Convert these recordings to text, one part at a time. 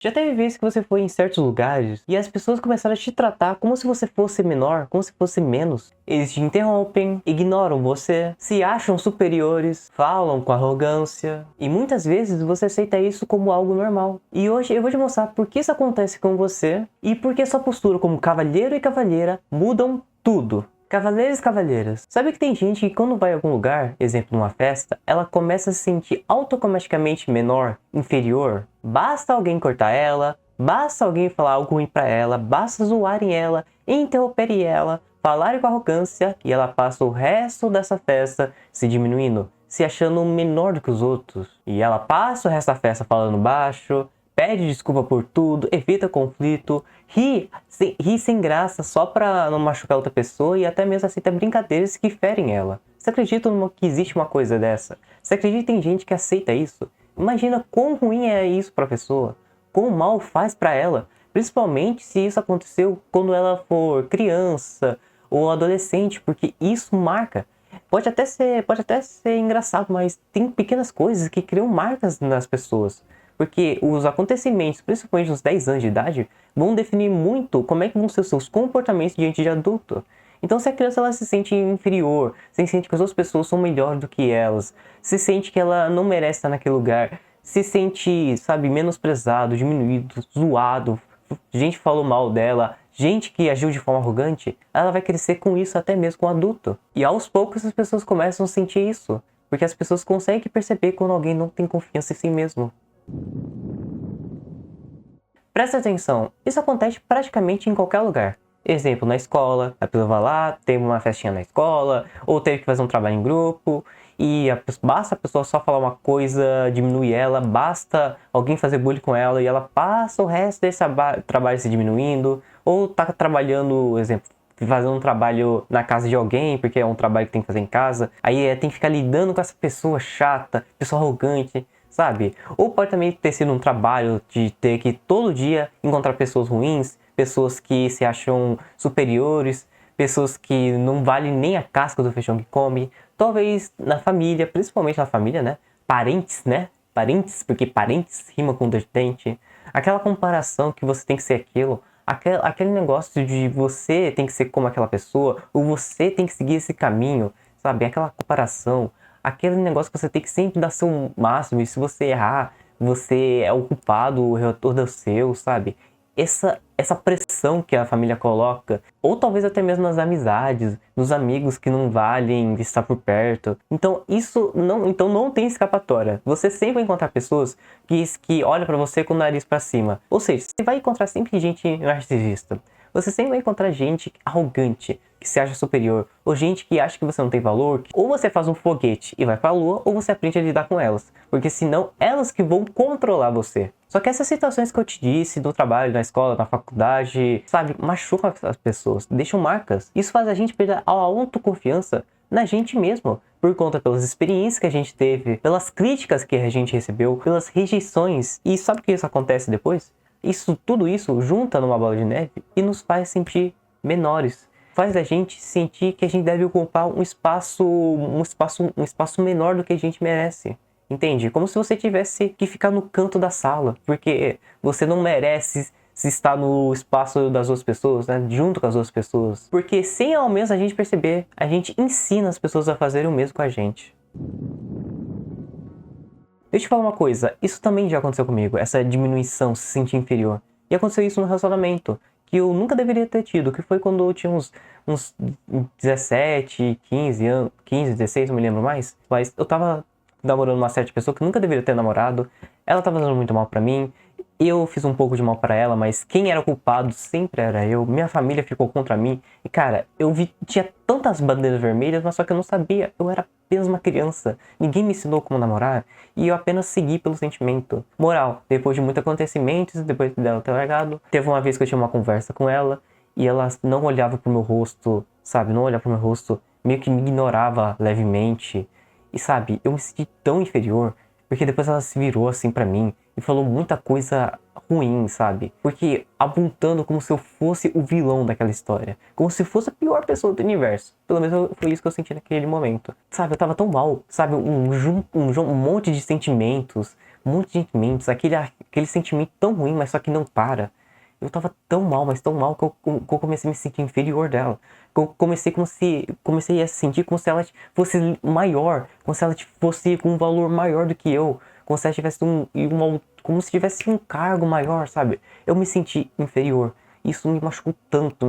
Já teve vezes que você foi em certos lugares e as pessoas começaram a te tratar como se você fosse menor, como se fosse menos. Eles te interrompem, ignoram você, se acham superiores, falam com arrogância e muitas vezes você aceita isso como algo normal. E hoje eu vou te mostrar por que isso acontece com você e por que sua postura como cavalheiro e cavalheira mudam tudo. Cavaleiros e cavalheiras, sabe que tem gente que quando vai a algum lugar, exemplo numa festa, ela começa a se sentir automaticamente menor, inferior? Basta alguém cortar ela, basta alguém falar algo ruim pra ela, basta zoarem ela, interromperem ela, falarem com arrogância e ela passa o resto dessa festa se diminuindo, se achando menor do que os outros. E ela passa o resto da festa falando baixo, pede desculpa por tudo, evita conflito, ri sem graça só pra não machucar outra pessoa e até mesmo aceita brincadeiras que ferem ela. Você acredita que existe uma coisa dessa? Você acredita em gente que aceita isso? Imagina quão ruim é isso pra pessoa, quão mal faz pra ela, principalmente se isso aconteceu quando ela for criança ou adolescente, porque isso marca. Pode até ser engraçado, mas tem pequenas coisas que criam marcas nas pessoas. Porque os acontecimentos, principalmente nos 10 anos de idade, vão definir muito como é que vão ser os seus comportamentos diante de adulto. Então se a criança ela se sente inferior, se sente que as outras pessoas são melhores do que elas, se sente que ela não merece estar naquele lugar, se sente, sabe, menosprezado, diminuído, zoado, gente falou mal dela, gente que agiu de forma arrogante, ela vai crescer com isso até mesmo com adulto. E aos poucos as pessoas começam a sentir isso, porque as pessoas conseguem perceber quando alguém não tem confiança em si mesmo. Presta atenção, isso acontece praticamente em qualquer lugar. Exemplo, na escola, a pessoa vai lá, teve uma festinha na escola, ou teve que fazer um trabalho em grupo, e basta a pessoa só falar uma coisa, diminuir ela, basta alguém fazer bullying com ela, e ela passa o resto desse trabalho se diminuindo, ou tá trabalhando, exemplo, fazendo um trabalho na casa de alguém, porque é um trabalho que tem que fazer em casa, aí tem que ficar lidando com essa pessoa chata, pessoa arrogante, sabe? Ou pode também ter sido um trabalho de ter que todo dia encontrar pessoas ruins, pessoas que se acham superiores, pessoas que não valem nem a casca do feijão que come. Talvez na família, principalmente na família, né? Parentes, né? Parentes, porque parentes rima com dente. Aquela comparação que você tem que ser aquilo. Aquele negócio de você tem que ser como aquela pessoa, ou você tem que seguir esse caminho, sabe? Aquela comparação. Aquele negócio que você tem que sempre dar seu máximo, e se você errar, você é o culpado, o retorno é seu, sabe? Essa pressão que a família coloca, ou talvez até mesmo nas amizades, nos amigos que não valem estar por perto. Então não tem escapatória. Você sempre vai encontrar pessoas que olham pra você com o nariz pra cima. Ou seja, você vai encontrar sempre gente narcisista. Você sempre vai encontrar gente arrogante, que se acha superior, ou gente que acha que você não tem valor, ou você faz um foguete e vai pra lua, ou você aprende a lidar com elas, porque senão elas que vão controlar você. Só que essas situações que eu te disse, do trabalho, na escola, na faculdade, sabe, machucam as pessoas, deixam marcas. Isso faz a gente perder a autoconfiança na gente mesmo, por conta pelas experiências que a gente teve, pelas críticas que a gente recebeu, pelas rejeições. E sabe o que isso acontece depois? Tudo isso junta numa bola de neve e nos faz sentir menores. Faz a gente sentir que a gente deve ocupar um espaço menor do que a gente merece. Entende? Como se você tivesse que ficar no canto da sala, porque você não merece se estar no espaço das outras pessoas, né? Junto com as outras pessoas. Porque sem ao menos a gente perceber, a gente ensina as pessoas a fazerem o mesmo com a gente. Deixa eu te falar uma coisa, isso também já aconteceu comigo, essa diminuição, se sentir inferior. E aconteceu isso no relacionamento, que eu nunca deveria ter tido, que foi quando eu tinha uns 17, 15 anos, 15, 16, não me lembro mais. Mas eu tava namorando uma certa pessoa que nunca deveria ter namorado, ela tava fazendo muito mal pra mim, eu fiz um pouco de mal pra ela, mas quem era o culpado sempre era eu, minha família ficou contra mim. E cara, tinha tantas bandeiras vermelhas, mas só que eu não sabia, eu era apenas uma criança, ninguém me ensinou como namorar, e eu apenas segui pelo sentimento. Moral, depois de muitos acontecimentos, depois dela ter largado, teve uma vez que eu tinha uma conversa com ela, e ela não olhava pro meu rosto, sabe, não olhava pro meu rosto, meio que me ignorava levemente, e sabe, eu me senti tão inferior, porque depois ela se virou assim pra mim, e falou muita coisa ruim, sabe? Porque apontando como se eu fosse o vilão daquela história. Como se fosse a pior pessoa do universo. Pelo menos foi isso que eu senti naquele momento. Sabe, eu tava tão mal, sabe? Um monte de sentimentos. Um monte de sentimentos. aquele sentimento tão ruim, mas só que não para. Eu tava tão mal, mas tão mal, que eu comecei a me sentir inferior dela. Que eu comecei a sentir como se ela fosse maior, como se ela fosse com um valor maior do que eu, como se ela tivesse como se tivesse um cargo maior, sabe? Eu me senti inferior. Isso me machucou tanto,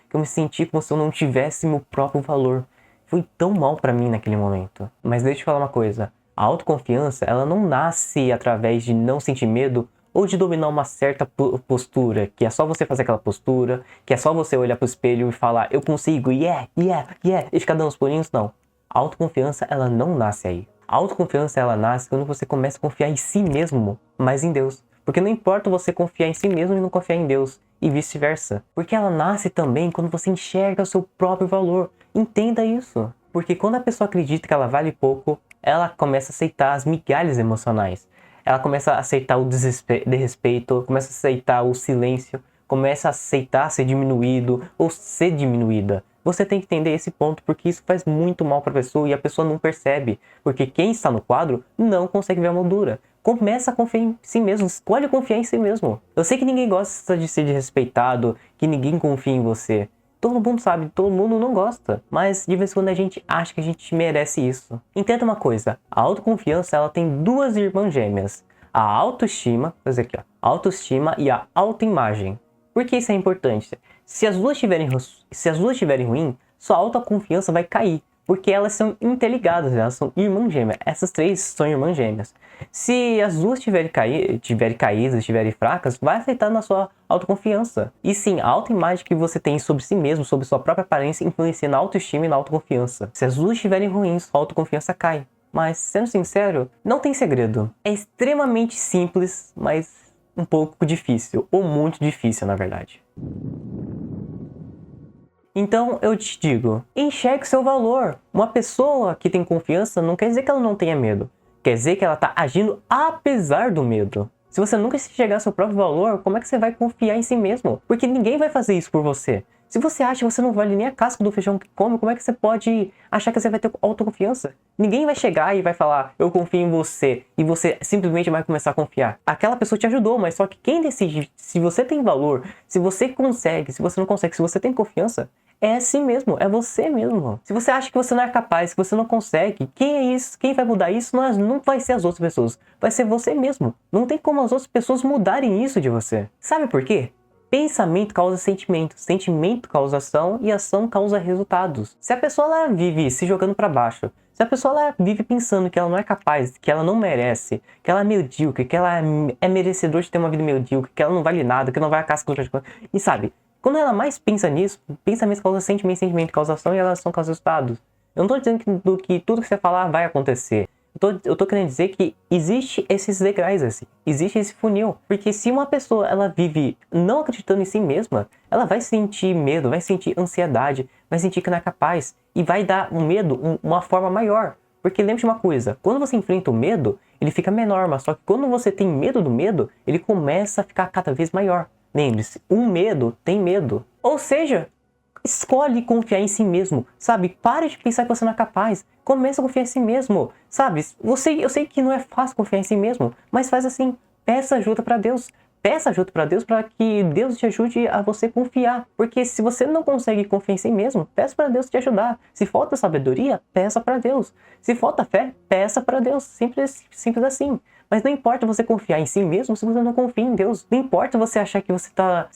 que eu me senti como se eu não tivesse meu próprio valor. Foi tão mal pra mim naquele momento. Mas deixa eu te falar uma coisa. A autoconfiança, ela não nasce através de não sentir medo ou de dominar uma certa postura, que é só você fazer aquela postura, que é só você olhar pro espelho e falar, eu consigo, yeah, yeah, yeah, e ficar dando os pulinhos, não. A autoconfiança, ela não nasce aí. A autoconfiança, ela nasce quando você começa a confiar em si mesmo, mas em Deus. Porque não importa você confiar em si mesmo e não confiar em Deus, e vice-versa. Porque ela nasce também quando você enxerga o seu próprio valor. Entenda isso. Porque quando a pessoa acredita que ela vale pouco, ela começa a aceitar as migalhas emocionais. Ela começa a aceitar o desrespeito, começa a aceitar o silêncio, começa a aceitar ser diminuído ou ser diminuída. Você tem que entender esse ponto, porque isso faz muito mal para a pessoa e a pessoa não percebe. Porque quem está no quadro não consegue ver a moldura. Começa a confiar em si mesmo, escolhe confiar em si mesmo. Eu sei que ninguém gosta de ser desrespeitado, que ninguém confia em você. Todo mundo sabe, todo mundo não gosta, mas de vez em quando a gente acha que a gente merece isso. Entenda uma coisa, a autoconfiança, ela tem duas irmãs gêmeas. A autoestima, vou dizer aqui, ó, a autoestima e a autoimagem. Por que isso é importante? Se as duas estiverem ruim, sua autoconfiança vai cair, porque elas são interligadas, elas são irmãs gêmeas. Essas três são irmãs gêmeas. Se as duas estiverem caídas, estiverem fracas, vai afetar na sua autoconfiança. E sim, a autoimagem que você tem sobre si mesmo, sobre sua própria aparência, influencia na autoestima e na autoconfiança. Se as duas estiverem ruins, sua autoconfiança cai. Mas, sendo sincero, não tem segredo. É extremamente simples, mas um pouco difícil, ou muito difícil, na verdade. Então eu te digo, enxergue seu valor. Uma pessoa que tem confiança não quer dizer que ela não tenha medo. Quer dizer que ela está agindo apesar do medo. Se você nunca enxergar ao seu próprio valor, como é que você vai confiar em si mesmo? Porque ninguém vai fazer isso por você. Se você acha que você não vale nem a casca do feijão que come, como é que você pode achar que você vai ter autoconfiança? Ninguém vai chegar e vai falar, eu confio em você, e você simplesmente vai começar a confiar. Aquela pessoa te ajudou, mas só que quem decide se você tem valor, se você consegue, se você não consegue, se você tem confiança, é assim mesmo, é você mesmo. Se você acha que você não é capaz, que você não consegue, quem é isso? Quem vai mudar isso? Não vai ser as outras pessoas, vai ser você mesmo. Não tem como as outras pessoas mudarem isso de você. Sabe por quê? Pensamento causa sentimento, sentimento causa ação e ação causa resultados. Se a pessoa ela vive se jogando para baixo, se a pessoa ela vive pensando que ela não é capaz, que ela não merece, que ela é medíocre, que ela é merecedor de ter uma vida medíocre, que ela não vale nada, que não vai a casca do coisa. E sabe, quando ela mais pensa nisso, pensamento causa sentimento, sentimento causa ação e ação causa resultados. Eu não tô dizendo que tudo que você falar vai acontecer. Eu tô querendo dizer que existe esses degraus assim, existe esse funil. Porque se uma pessoa ela vive não acreditando em si mesma, ela vai sentir medo, vai sentir ansiedade, vai sentir que não é capaz e vai dar um medo, uma forma maior. Porque lembre de uma coisa, quando você enfrenta o medo, ele fica menor, mas só que quando você tem medo do medo, ele começa a ficar cada vez maior. Lembre-se, um medo tem medo. Ou seja, escolhe confiar em si mesmo, sabe? Para de pensar que você não é capaz. Começa a confiar em si mesmo, sabe? Eu sei que não é fácil confiar em si mesmo, mas faz assim, peça ajuda para Deus. Peça ajuda para Deus para que Deus te ajude a você confiar. Porque se você não consegue confiar em si mesmo, peça para Deus te ajudar. Se falta sabedoria, peça para Deus. Se falta fé, peça para Deus. Simples assim. Mas não importa você confiar em si mesmo se você não confia em Deus. Não importa você achar que você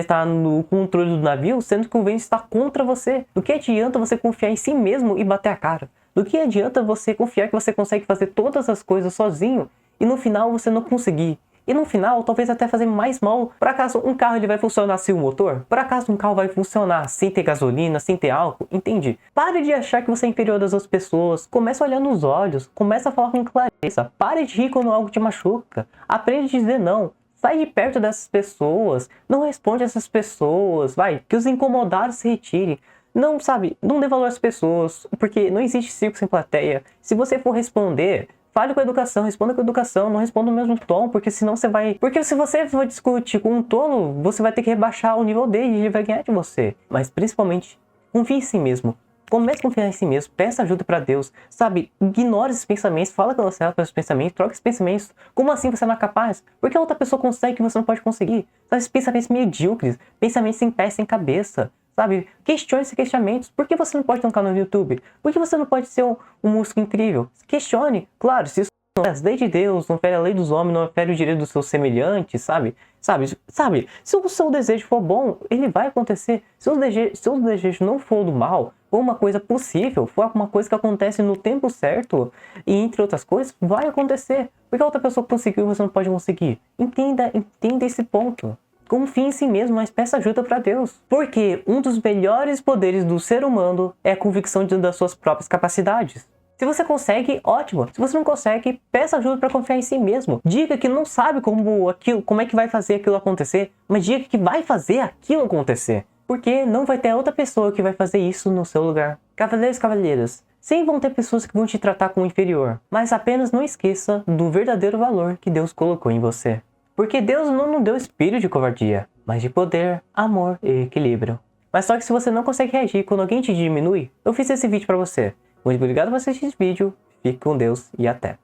tá no controle do navio, sendo que o vento está contra você. Do que adianta você confiar em si mesmo e bater a cara? Do que adianta você confiar que você consegue fazer todas as coisas sozinho e no final você não conseguir? E no final, talvez até fazer mais mal. Por acaso um carro ele vai funcionar sem o motor? Por acaso um carro vai funcionar sem ter gasolina, sem ter álcool? Entende? Pare de achar que você é inferior às outras pessoas. Comece a olhar nos olhos. Comece a falar com clareza. Pare de rir quando algo te machuca. Aprende a dizer não. Sai de perto dessas pessoas. Não responde a essas pessoas. Vai, que os incomodados se retirem. Não, sabe, não dê valor às pessoas. Porque não existe circo sem plateia. Se você for responder, fale com a educação, responda com a educação, não responda no mesmo tom, porque senão você vai... Porque se você for discutir com um tolo, você vai ter que rebaixar o nível dele e ele vai ganhar de você. Mas principalmente, confie em si mesmo. Comece a confiar em si mesmo, peça ajuda pra Deus, sabe? Ignore esses pensamentos, fala com você pelos pensamentos, troca esses pensamentos. Como assim você não é capaz? Por que a outra pessoa consegue que você não pode conseguir? Sabe, esses pensamentos medíocres, pensamentos sem pé, sem cabeça, sabe? Questione esses questionamentos. Por que você não pode ter um canal no YouTube? Por que você não pode ser um músico incrível? Questione. Claro, se isso não é a lei de Deus, não fere a lei dos homens, não fere o direito dos seus semelhantes, sabe? Se o seu desejo for bom, ele vai acontecer. Se o desejo não for do mal, for uma coisa possível, for uma coisa que acontece no tempo certo, e entre outras coisas, vai acontecer. Porque a outra pessoa conseguiu e você não pode conseguir. Entenda esse ponto. Confie em si mesmo, mas peça ajuda para Deus. Porque um dos melhores poderes do ser humano é a convicção das suas próprias capacidades. Se você consegue, ótimo. Se você não consegue, peça ajuda para confiar em si mesmo. Diga que não sabe como é que vai fazer aquilo acontecer, mas diga que vai fazer aquilo acontecer. Porque não vai ter outra pessoa que vai fazer isso no seu lugar. Cavaleiros e cavalheiras, sempre vão ter pessoas que vão te tratar como inferior, mas apenas não esqueça do verdadeiro valor que Deus colocou em você. Porque Deus não nos deu espírito de covardia, mas de poder, amor e equilíbrio. Mas só que se você não consegue reagir quando alguém te diminui, eu fiz esse vídeo para você. Muito obrigado por assistir esse vídeo, fique com Deus e até!